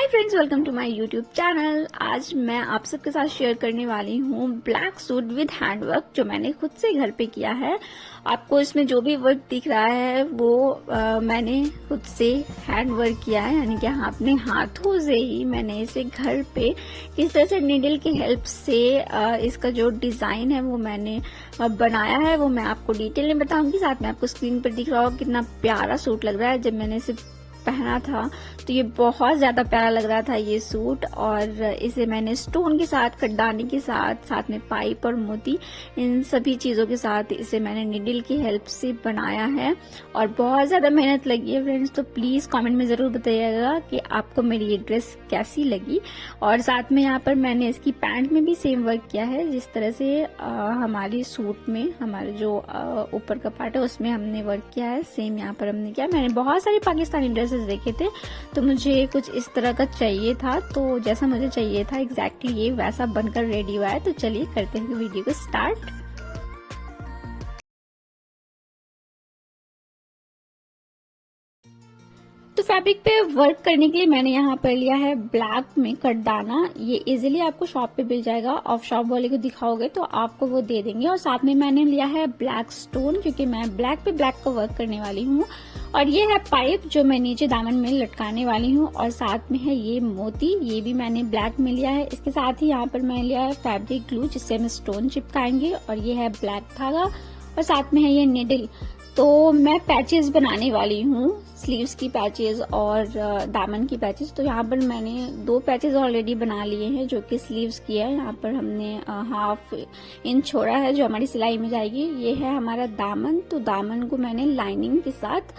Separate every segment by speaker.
Speaker 1: Hi friends, welcome to my YouTube channel. आज मैं आप सबके साथ शेयर करने वाली हूँ ब्लैक सूट विद हैंडवर्क जो मैंने खुद से घर पे किया है। आपको इसमें जो भी वर्क दिख रहा है वो मैंने खुद से हैंडवर्क किया है, यानी कि अपने हाथों से ही मैंने इसे घर पे किस तरह से नीडल की हेल्प से इसका जो डिजाइन है वो मैंने बनाया है वो मैं आपको डिटेल में बताऊंगी। साथ में आपको स्क्रीन पर दिख रहा होगा कितना प्यारा सूट लग रहा है। जब मैंने इसे पहना था तो ये बहुत ज्यादा प्यारा लग रहा था ये सूट, और इसे मैंने स्टोन के साथ, कटदानी के साथ, साथ में पाइप और मोती, इन सभी चीजों के साथ इसे मैंने नीडल की हेल्प से बनाया है और बहुत ज्यादा मेहनत लगी है फ्रेंड्स। तो प्लीज कमेंट में जरूर बताइएगा कि आपको मेरी ये ड्रेस कैसी लगी। और साथ में यहाँ पर मैंने इसकी पैंट में भी सेम वर्क किया है, जिस तरह से हमारी सूट में हमारे जो ऊपर का पार्ट है उसमें हमने वर्क किया है, सेम यहाँ पर हमने किया। मैंने बहुत सारी पाकिस्तानी ड्रेसेस देखे थे तो मुझे कुछ इस तरह का चाहिए था, तो जैसा मुझे चाहिए था एग्जैक्टली ये वैसा बनकर रेडी हुआ है। तो चलिए करते हैं वीडियो को स्टार्ट। तो फैब्रिक पे वर्क करने के लिए मैंने यहाँ पर लिया है ब्लैक में कटदाना। ये इजीली आपको शॉप पे मिल जाएगा, ऑफ शॉप वाले को दिखाओगे तो आपको वो दे देंगे। और साथ में मैंने लिया है ब्लैक स्टोन, क्योंकि मैं ब्लैक पे ब्लैक का वर्क करने वाली हूँ। और ये है पाइप जो मैं नीचे दामन में लटकाने वाली हूँ। और साथ में है ये मोती, ये भी मैंने ब्लैक में लिया है। इसके साथ ही यहाँ पर मैंने लिया है फैब्रिक ग्लू जिससे हम स्टोन चिपकाएंगे। और ये है ब्लैक धागा और साथ में है ये निडल। तो मैं पैचेस बनाने वाली हूँ, स्लीव्स की पैचेस और दामन की पैचेस। तो यहाँ पर मैंने 2 पैचेस ऑलरेडी बना लिए हैं जो कि स्लीव्स की है। यहाँ पर हमने हाफ इंच छोड़ा है जो हमारी सिलाई में जाएगी। ये है हमारा दामन, तो दामन को मैंने लाइनिंग के साथ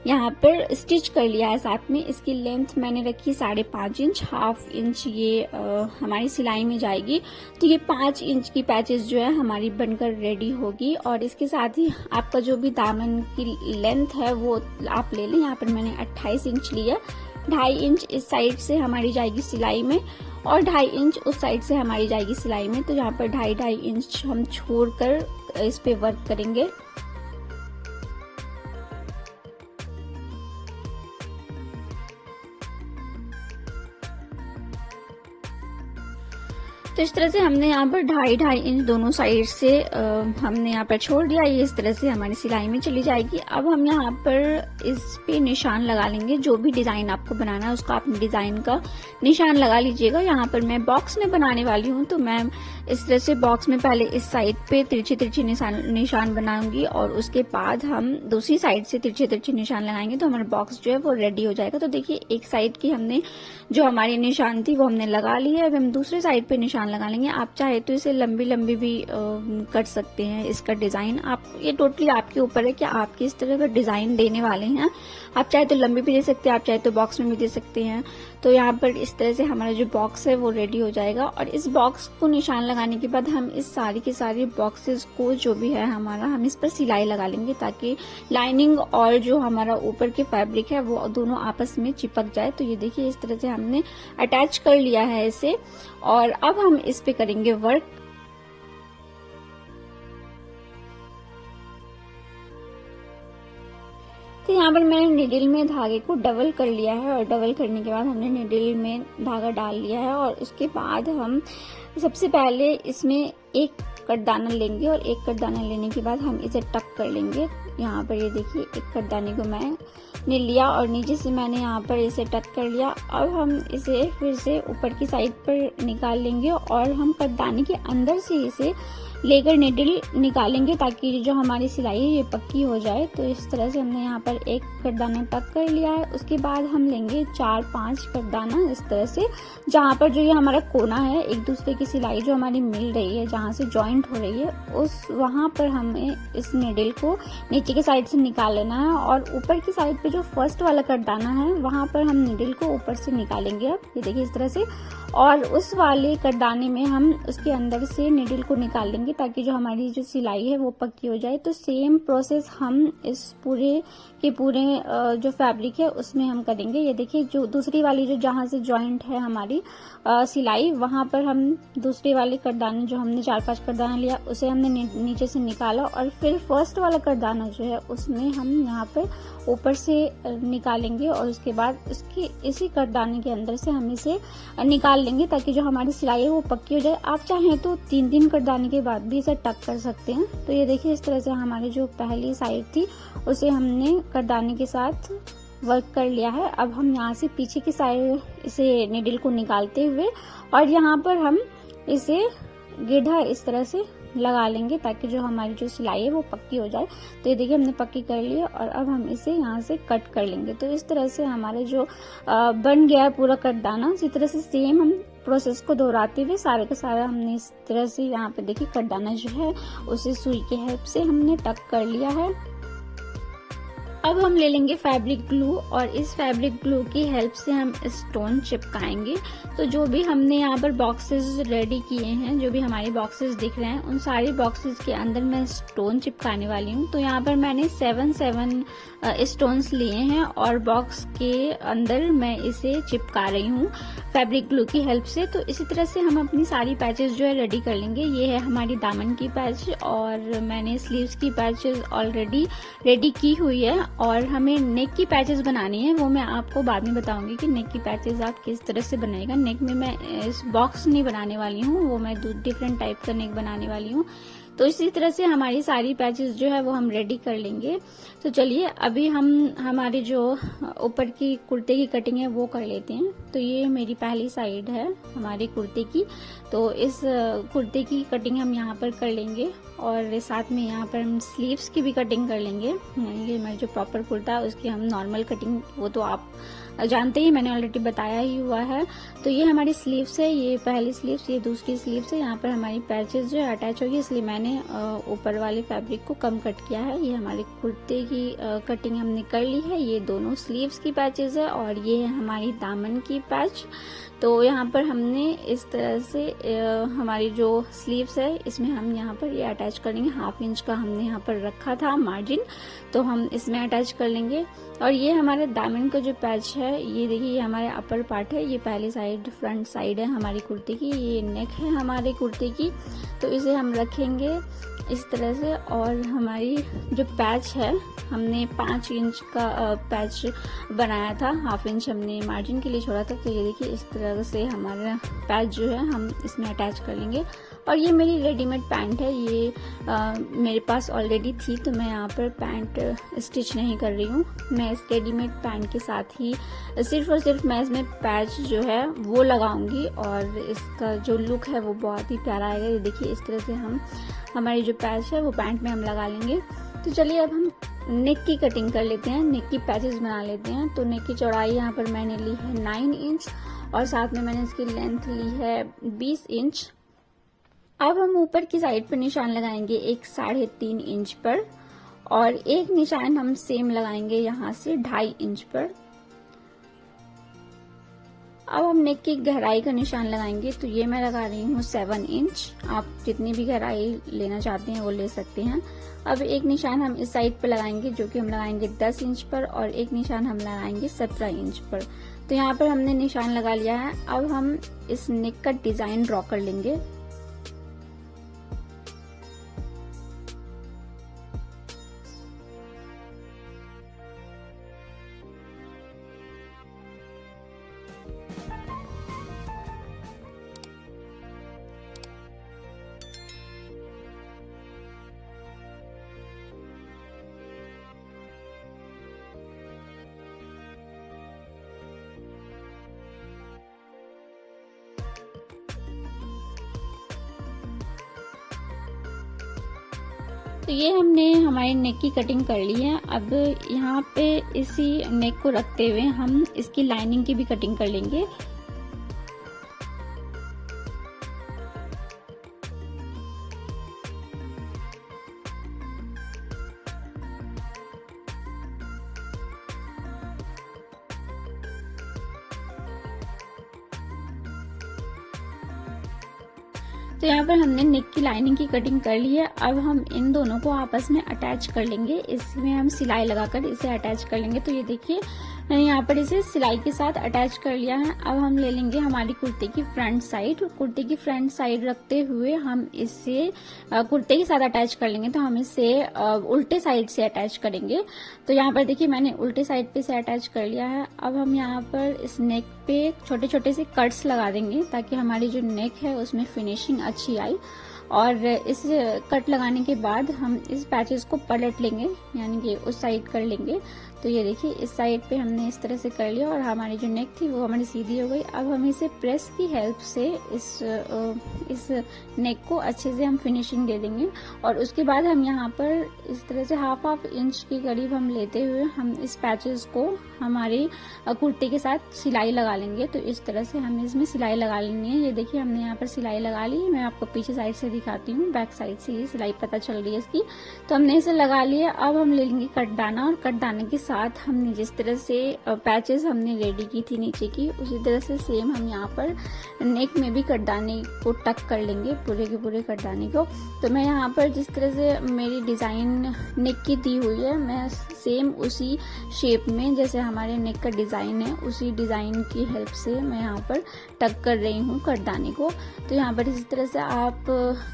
Speaker 1: यहाँ पर स्टिच कर लिया है। साथ में इसकी लेंथ मैंने रखी 5.5 इंच, हाफ इंच ये हमारी सिलाई में जाएगी। तो ये 5 इंच की पैचेस जो है हमारी बनकर रेडी होगी। और इसके साथ ही आपका जो भी दामन की लेंथ है वो आप ले लें। यहाँ पर मैंने 28 इंच लिया, 2.5 इंच इस साइड से हमारी जाएगी सिलाई में और 2.5 इंच उस साइड से हमारी जाएगी सिलाई में। तो यहाँ पर 2.5 इंच हम छोड़कर इस पे वर्क करेंगे। तो इस तरह से हमने यहाँ पर 2.5 इंच दोनों साइड से हमने यहाँ पर छोड़ दिया। ये इस तरह से हमारी सिलाई में चली जाएगी। अब हम यहाँ पर इस पे निशान लगा लेंगे। जो भी डिजाइन आपको बनाना है उसका अपने डिजाइन का निशान लगा लीजिएगा। यहाँ पर मैं बॉक्स में बनाने वाली हूँ, तो मैं इस तरह से बॉक्स में पहले इस साइड पे तिरछे निशान बनाऊंगी और उसके बाद हम दूसरी साइड से तिरछे निशान लगाएंगे, तो हमारा बॉक्स जो है वो रेडी हो जाएगा। तो देखिए एक साइड की हमने जो हमारी निशान थी वो हमने लगा ली है। अब हम दूसरी साइड पे निशान लगा लेंगे। आप चाहे तो इसे लंबी भी कर सकते हैं। इसका डिजाइन ये टोटली आपके ऊपर है कि आप किस तरह का डिजाइन देने वाले हैं। आप चाहे तो लंबी भी दे सकते हैं, आप चाहे तो बॉक्स में भी दे सकते हैं। तो यहाँ पर इस तरह से हमारा जो बॉक्स है वो रेडी हो जाएगा। और इस बॉक्स को निशान लगाने के बाद हम इस सारी के सारी बॉक्सेस को जो भी है हमारा, हम इस पर सिलाई लगा लेंगे ताकि लाइनिंग और जो हमारा ऊपर के फैब्रिक है वो दोनों आपस में चिपक जाए। तो ये देखिए इस तरह से हमने अटैच कर लिया है इसे। और अब हम इस पे करेंगे वर्क। तो यहाँ पर मैंने निडल में धागे को डबल कर लिया है और डबल करने के बाद हमने निडल में धागा डाल लिया है। और उसके बाद हम सबसे पहले इसमें एक कटदाना लेंगे और एक कटदाना लेने के बाद हम इसे टक कर लेंगे। यहाँ पर ये देखिए एक कटदाने को मैंने लिया और नीचे से मैंने यहाँ पर इसे टक कर लिया। अब हम इसे फिर से ऊपर की साइड पर निकाल लेंगे और हम कटदाने के अंदर से इसे लेकर निडल निकालेंगे ताकि जो हमारी सिलाई है ये पक्की हो जाए। तो इस तरह से हमने यहाँ पर एक कटदाना टक कर लिया है। उसके बाद हम लेंगे 4-5 कटदाना इस तरह से, जहाँ पर जो ये हमारा कोना है, एक दूसरे की सिलाई जो हमारी मिल रही है, जहाँ से जॉइंट हो रही है, उस वहाँ पर हमें इस निडल को नीचे की साइड से निकाल लेना है। और ऊपर की साइड पे जो फर्स्ट वाला कटदाना है वहाँ पर हम निडल को ऊपर से निकालेंगे। अब ये देखिए इस तरह से, और उस वाले कटदाने में हम उसके अंदर से निडल को निकाल लेंगे ताकि जो हमारी जो सिलाई है वो पक्की हो जाए। तो सेम प्रोसेस हम इस पूरे के पूरे जो फैब्रिक है उसमें हम करेंगे। ये देखिए जो दूसरी वाली जो जहाँ से जॉइंट है हमारी सिलाई, वहां पर हम दूसरी वाली कटदाना जो हमने 4-5 कटदाना लिया उसे हमने नीचे से निकाला, और फिर फर्स्ट वाला कटदाना जो है उसमें हम यहाँ पर ऊपर से निकालेंगे, और उसके बाद इसकी इसी कटदाने के अंदर से हम इसे निकाल लेंगे ताकि जो हमारी सिलाई है वो पक्की हो जाए। आप चाहें तो 3 कटदाने के बाद भी इसे टक कर सकते हैं। तो ये देखिए इस तरह से हमारी जो पहली साइड थी उसे हमने कटदाने के साथ वर्क कर लिया है। अब हम यहाँ से पीछे की साइड इसे नीडल को निकालते हुए और यहाँ पर हम इसे गड्ढा इस तरह से लगा लेंगे ताकि जो हमारी जो सिलाई है वो पक्की हो जाए। तो ये देखिए हमने पक्की कर ली है, और अब हम इसे यहाँ से कट कर लेंगे। तो इस तरह से हमारे जो बन गया है पूरा कटदाना, इसी तरह से सेम हम प्रोसेस को दोहराते हुए सारे का सारा हमने इस तरह से यहाँ पे देखिए कटदाना जो है उसे सुई के हेल्प से हमने टक कर लिया है। अब हम ले लेंगे फैब्रिक ग्लू, और इस फैब्रिक ग्लू की हेल्प से हम स्टोन चिपकाएंगे। तो जो भी हमने यहाँ पर बॉक्सेस रेडी किए हैं, जो भी हमारे बॉक्सेस दिख रहे हैं, उन सारे बॉक्सेस के अंदर मैं स्टोन चिपकाने वाली हूँ। तो यहाँ पर मैंने 7 स्टोन्स लिए हैं और बॉक्स के अंदर मैं इसे चिपका रही हूँ फैब्रिक ग्लू की हेल्प से। तो इसी तरह से हम अपनी सारी पैचेस जो है रेडी कर लेंगे। ये है हमारी दामन की पैच, और मैंने स्लीव्स की पैचेस ऑलरेडी रेडी की हुई है, और हमें नेक की पैचेस बनानी है। वो मैं आपको बाद में बताऊंगी कि नेक की पैचेस आप किस तरह से बनाएगा। नेक में मैं इस बॉक्स नहीं बनाने वाली हूँ, वो मैं डिफरेंट टाइप का नेक बनाने वाली हूँ। तो इसी तरह से हमारी सारी पैचेस जो है वो हम रेडी कर लेंगे। तो चलिए अभी हम हमारी जो ऊपर की कुर्ते की कटिंग है वो कर लेते हैं। तो ये मेरी पहली साइड है हमारे कुर्ते की, तो इस कुर्ते की कटिंग हम यहाँ पर कर लेंगे, और साथ में यहाँ पर हम स्लीव्स की भी कटिंग कर लेंगे। ये हमारा जो प्रॉपर कुर्ता है उसकी हम नॉर्मल कटिंग, वो तो आप जानते ही, मैंने ऑलरेडी बताया ही हुआ है। तो ये हमारी स्लीव्स है, ये पहली स्लीव्स, ये दूसरी स्लीव्स है। यहाँ पर हमारी पैचेस जो है अटैच होगी, इसलिए मैंने ऊपर वाले फैब्रिक को कम कट किया है। ये हमारे कुर्ते की कटिंग हमने कर ली है। ये दोनों स्लीव्स की पैचेस है, और ये है हमारी दामन की पैच। तो यहाँ पर हमने इस तरह से हमारी जो स्लीव्स है इसमें हम यहाँ पर ये अटैच कर लेंगे। 1/2 इंच का हमने यहाँ पर रखा था मार्जिन, तो हम इसमें अटैच कर लेंगे। और ये हमारे दामन का जो पैच है, ये देखिए ये हमारे अपर पार्ट है, ये पहली साइड फ्रंट साइड है हमारी कुर्ते की, ये नेक है हमारे कुर्ते की। तो इसे हम रखेंगे इस तरह से, और हमारी जो पैच है हमने 5 इंच का पैच बनाया था, 1/2 इंच हमने मार्जिन के लिए छोड़ा था। तो ये देखिए इस तरह से हमारा पैच जो है हम इसमें अटैच कर लेंगे। और ये मेरी रेडीमेड पैंट है, ये मेरे पास ऑलरेडी थी, तो मैं यहाँ पर पैंट स्टिच नहीं कर रही हूँ। मैं इस रेडीमेड पैंट के साथ ही सिर्फ और सिर्फ मैं इसमें पैच जो है वो लगाऊंगी, और इसका जो लुक है वो बहुत ही प्यारा आएगा। ये देखिए इस तरह से हम हमारी जो पैच है वो पैंट में हम लगा लेंगे। तो चलिए अब हम नेक की कटिंग कर लेते हैं, नेक की पैचेस बना लेते हैं। तो नेक की चौड़ाई यहाँ पर मैंने ली है 9 इंच, और साथ में मैंने इसकी लेंथ ली है 20 इंच। अब हम ऊपर की साइड पर निशान लगाएंगे एक 3.5 इंच पर, और एक निशान हम सेम लगाएंगे यहाँ से 2.5 इंच पर। अब हम नेक की गहराई का निशान लगाएंगे, तो ये मैं लगा रही हूँ 7 इंच। आप जितनी भी गहराई लेना चाहते हैं वो ले सकते हैं। अब एक निशान हम इस साइड पर लगाएंगे, जो कि हम लगाएंगे 10 इंच पर, और एक निशान हम लगाएंगे 17 इंच पर। तो यहाँ पर हमने निशान लगा लिया है। अब हम इस नेक का डिजाइन ड्रॉ कर लेंगे। तो ये हमने हमारी नेक की कटिंग कर ली है। अब यहाँ पे इसी नेक को रखते हुए हम इसकी लाइनिंग की भी कटिंग कर लेंगे। तो यहाँ पर हमने नेक की लाइनिंग की कटिंग कर ली है। अब हम इन दोनों को आपस में अटैच कर लेंगे, इसमें हम सिलाई लगाकर इसे अटैच कर लेंगे। तो ये देखिए मैंने यहाँ पर इसे सिलाई के साथ अटैच कर लिया है। अब हम ले लेंगे हमारी कुर्ते की फ्रंट साइड। कुर्ते की फ्रंट साइड रखते हुए हम इसे कुर्ते के साथ अटैच कर लेंगे। तो हम इसे उल्टे साइड से अटैच करेंगे। तो यहाँ पर देखिए मैंने उल्टे साइड पे से अटैच कर लिया है। अब हम यहाँ पर इस नेक पे छोटे छोटे से कट्स लगा देंगे ताकि हमारी जो नेक है उसमें फिनिशिंग अच्छी आई। और इस कट लगाने के बाद हम इस पैचेस को पलट लेंगे, यानी कि उस साइड कर लेंगे। तो ये देखिए इस साइड पे हमने इस तरह से कर लिया और हमारी जो नेक थी वो हमारी सीधी हो गई। अब हम इसे प्रेस की हेल्प से इस नेक को अच्छे से हम फिनिशिंग दे देंगे। और उसके बाद हम यहाँ पर इस तरह से हाफ इंच के करीब हम लेते हुए हम इस पैचेस को हमारे कुर्ते के साथ सिलाई लगा लेंगे। तो इस तरह से हमें इसमें सिलाई लगा लेनी है। ये देखिए हमने यहाँ पर सिलाई लगा ली। मैं आपको पीछे साइड से दिखाती हूँ, बैक साइड से ये सिलाई पता चल रही है इसकी। तो हमने इसे लगा लिया। अब हम ले लेंगे कटदाना और कटदाने के साथ हमने जिस तरह से पैचेस हमने रेडी की थी नीचे की, उसी तरह से सेम हम यहाँ पर नेक में भी कटदाने को टक कर लेंगे, पूरे के पूरे कटदाने को। तो मैं यहाँ पर जिस तरह से मेरी डिजाइन नेक की दी हुई है, मैं सेम उसी शेप में जैसे हमारे नेक का डिजाइन है उसी डिजाइन की हेल्प से मैं यहाँ पर टक कर रही हूँ कटदाने को। तो यहाँ पर इसी तरह से आप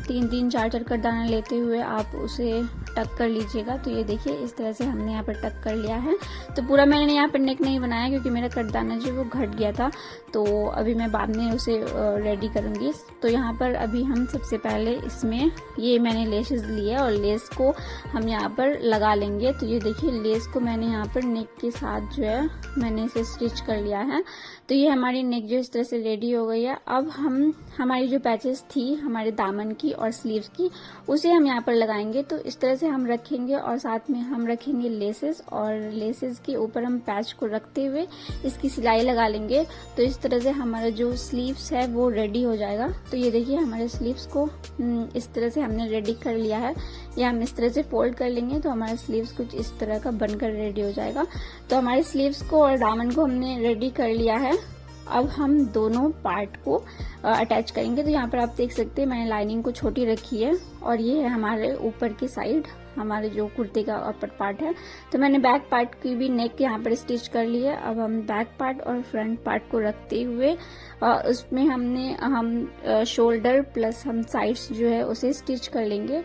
Speaker 1: 3-3 4-4 कटदाना लेते हुए आप उसे टक कर लीजिएगा। तो ये देखिए इस तरह से हमने यहाँ पर टक कर लिया है। तो पूरा मैंने यहाँ पर नेक नहीं बनाया क्योंकि मेरा कटदाना जो वो घट गया था, तो अभी मैं बाद में उसे रेडी करूंगी। तो यहाँ पर अभी हम सबसे पहले इसमें ये मैंने लेसेस लिए और लेस को हम यहाँ पर लगा लेंगे। तो ये देखिए लेस को मैंने यहाँ पर नेक के साथ जो है मैंने इसे स्टिच कर लिया है। तो ये हमारी नेक जो इस तरह से रेडी हो गई है। अब हम हमारी जो पैचेस थी हमारे दामन की और स्लीव्स की, उसे हम यहाँ पर लगाएंगे। तो इस तरह से हम रखेंगे और साथ में हम रखेंगे लेसेस और लेसेस के ऊपर हम पैच को रखते हुए इसकी सिलाई लगा लेंगे। तो इस तरह से हमारा जो स्लीव्स है वो रेडी हो जाएगा। तो ये देखिए हमारे स्लीव्स को इस तरह से हमने रेडी कर लिया है। या हम इस तरह से फोल्ड कर लेंगे तो हमारा स्लीव्स कुछ इस तरह का बनकर रेडी हो जाएगा। तो हमारे स्लीव्स को और दामन को हमने रेडी कर लिया है। अब हम दोनों पार्ट को अटैच करेंगे। तो यहाँ पर आप देख सकते हैं मैंने लाइनिंग को छोटी रखी है और ये है हमारे ऊपर की साइड, हमारे जो कुर्ते का अपर पार्ट है। तो मैंने बैक पार्ट की भी नेक यहाँ पर स्टिच कर ली है। अब हम बैक पार्ट और फ्रंट पार्ट को रखते हुए उसमें हम शोल्डर प्लस हम साइड्स जो है उसे स्टिच कर लेंगे।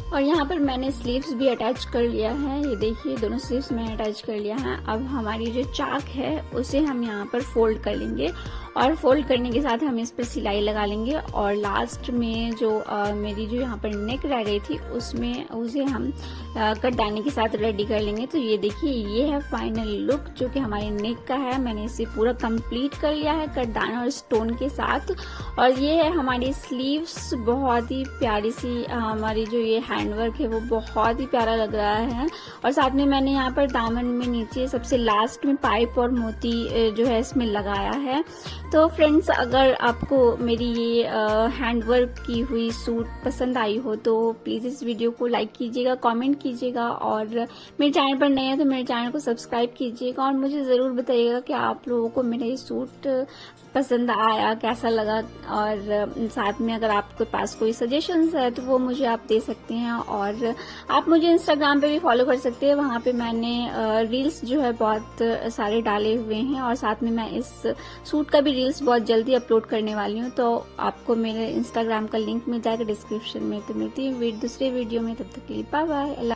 Speaker 1: और यहाँ पर मैंने स्लीव्स भी अटैच कर लिया है। ये देखिए दोनों स्लीव्स मैंने अटैच कर लिया है। अब हमारी जो चाक है उसे हम यहाँ पर फोल्ड कर लेंगे और फोल्ड करने के साथ हम इस पर सिलाई लगा लेंगे। और लास्ट में जो मेरी जो यहाँ पर नेक रह गई थी उसमें उसे हम कटदाने के साथ रेडी कर लेंगे। तो ये देखिए ये है फाइनल लुक जो कि हमारे नेक का है। मैंने इसे पूरा कंप्लीट कर लिया है कटदाना और स्टोन के साथ। और ये है हमारी स्लीव्स, बहुत ही प्यारी सी हमारी जो ये हैंडवर्क है वो बहुत ही प्यारा लग रहा है। और साथ में मैंने यहाँ पर दामन में नीचे सबसे लास्ट में पाइप और मोती जो है इसमें लगाया है। तो फ्रेंड्स अगर आपको मेरी ये हैंडवर्क की हुई सूट पसंद आई हो तो प्लीज़ इस वीडियो को लाइक कीजिएगा, कमेंट कीजिएगा और मेरे चैनल पर नए हैं तो मेरे चैनल को सब्सक्राइब कीजिएगा। और मुझे ज़रूर बताइएगा कि आप लोगों को मेरा ये सूट पसंद आया, कैसा लगा। और साथ में अगर आपके पास कोई सजेशंस है तो वो मुझे आप दे सकते हैं। और आप मुझे इंस्टाग्राम पे भी फॉलो कर सकते हैं, वहाँ पे मैंने रील्स जो है बहुत सारे डाले हुए हैं। और साथ में मैं इस सूट का भी रील्स बहुत जल्दी अपलोड करने वाली हूँ। तो आपको मेरे इंस्टाग्राम का लिंक मिल जाएगा डिस्क्रिप्शन में। तो मिलती हूँ दूसरे वीडियो में, तब तक के लिए बाय बाय।